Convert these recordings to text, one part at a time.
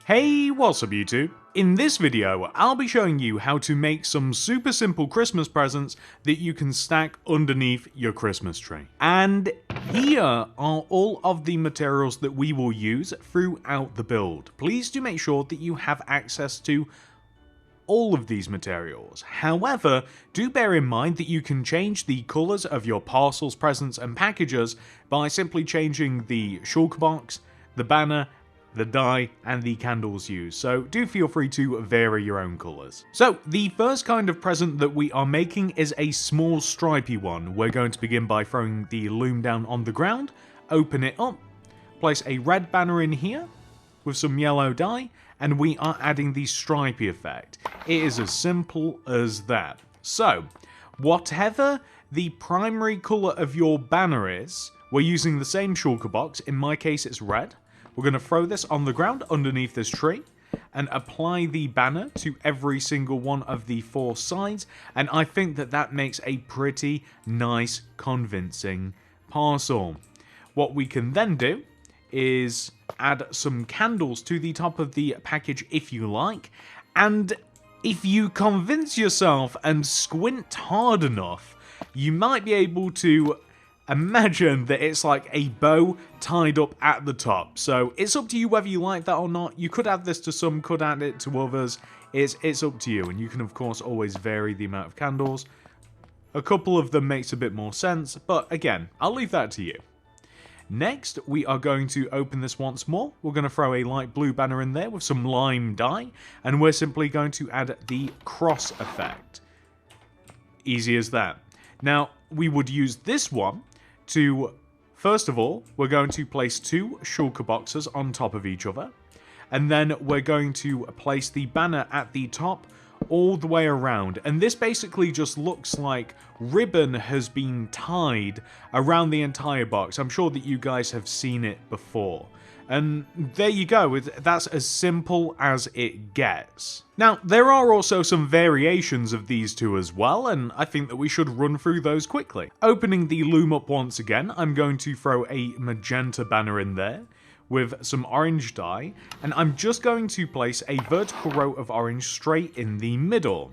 Hey, what's up YouTube? In this video, I'll be showing you how to make some super simple Christmas presents that you can stack underneath your Christmas tree. And here are all of the materials that we will use throughout the build. Please do make sure that you have access to all of these materials. However, do bear in mind that you can change the colours of your parcels, presents and packages by simply changing the shulker box, the banner, the die, and the candles used, so do feel free to vary your own colours. So, the first kind of present that we are making is a small stripy one. We're going to begin by throwing the loom down on the ground, open it up, place a red banner in here with some yellow dye, and we are adding the stripy effect. It is as simple as that. So, whatever the primary colour of your banner is, we're using the same shulker box. In my case, it's red. We're going to throw this on the ground underneath this tree and apply the banner to every single one of the four sides, and I think that that makes a pretty nice, convincing parcel. What we can then do is add some candles to the top of the package if you like, and if you convince yourself and squint hard enough, you might be able to imagine that it's like a bow tied up at the top. So it's up to you whether you like that or not. You could add this to some, could add it to others. It's up to you, and you can of course always vary the amount of candles. A couple of them makes a bit more sense, but again, I'll leave that to you. Next, we are going to open this once more. We're going to throw a light blue banner in there with some lime dye, and we're simply going to add the cross effect. Easy as that. Now, we would use this one to, first of all, we're going to place two shulker boxes on top of each other, and then we're going to place the banner at the top all the way around, and this basically just looks like ribbon has been tied around the entire box. I'm sure that you guys have seen it before. And there you go, that's as simple as it gets. Now, there are also some variations of these two as well, and I think that we should run through those quickly. Opening the loom up once again, I'm going to throw a magenta banner in there with some orange dye, and I'm just going to place a vertical row of orange straight in the middle.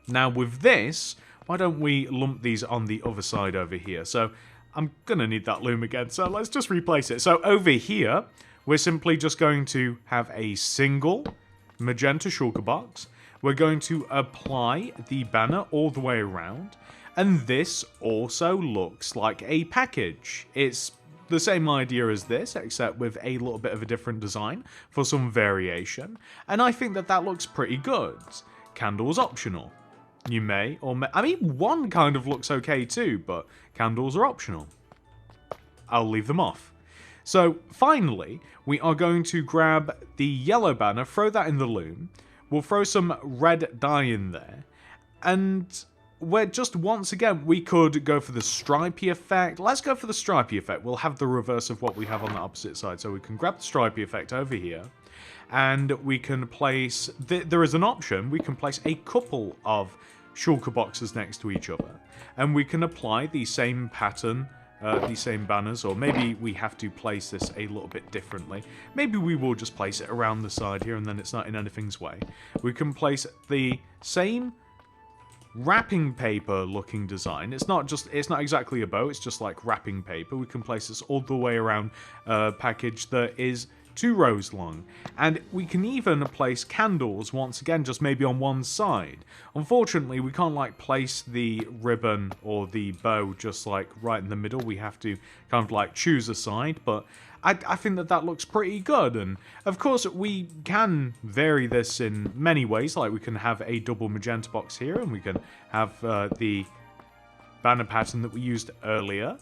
Now with this, why don't we lump these on the other side over here? So I'm going to need that loom again, so let's just replace it. So over here, we're simply just going to have a single magenta shulker box. We're going to apply the banner all the way around, and this also looks like a package. It's the same idea as this, except with a little bit of a different design for some variation, and I think that that looks pretty good. Candles optional. You may, or may, I mean, one kind of looks okay too, but candles are optional. I'll leave them off. So, finally, we are going to grab the yellow banner, throw that in the loom, we'll throw some red dye in there, and we're just, once again, we could go for the stripy effect. Let's go for the stripy effect. We'll have the reverse of what we have on the opposite side, so we can grab the stripy effect over here, and we can place, there is an option, we can place a couple of shulker boxes next to each other, and we can apply the same pattern, the same banners, or maybe we have to place this a little bit differently. Maybe we will just place it around the side here and then it's not in anything's way. We can place the same wrapping paper looking design. It's not exactly a bow, it's just like wrapping paper. We can place this all the way around a package that is 2 rows long, and we can even place candles once again, just maybe on one side. Unfortunately, we can't like place the ribbon or the bow just like right in the middle. We have to kind of like choose a side, but I think that that looks pretty good. And of course we can vary this in many ways, like we can have a double magenta box here, and we can have the banner pattern that we used earlier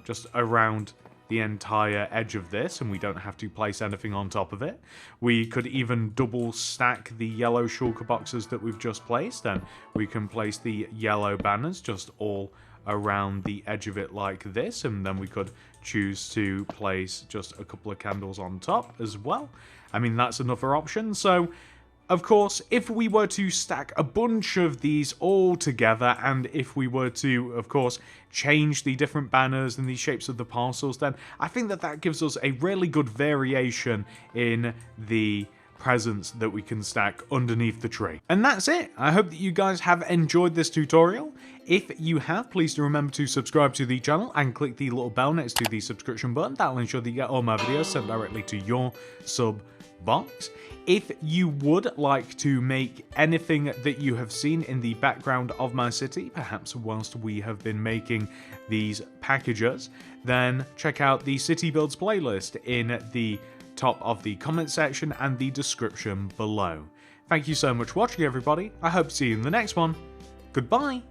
just around the entire edge of this, and we don't have to place anything on top of it. We could even double stack the yellow shulker boxes that we've just placed, and we can place the yellow banners just all around the edge of it like this, and then we could choose to place just a couple of candles on top as well. I mean, that's another option. So Of course, if we were to stack a bunch of these all together, and if we were to, of course, change the different banners and the shapes of the parcels, then I think that that gives us a really good variation in the presents that we can stack underneath the tree. And that's it. I hope that you guys have enjoyed this tutorial. If you have, please do remember to subscribe to the channel and click the little bell next to the subscription button. That will ensure that you get all my videos sent directly to your sub box. If you would like to make anything that you have seen in the background of my city, perhaps whilst we have been making these packages, then check out the City Builds playlist in the top of the comment section and the description below. Thank you so much for watching, everybody. I hope to see you in the next one. Goodbye.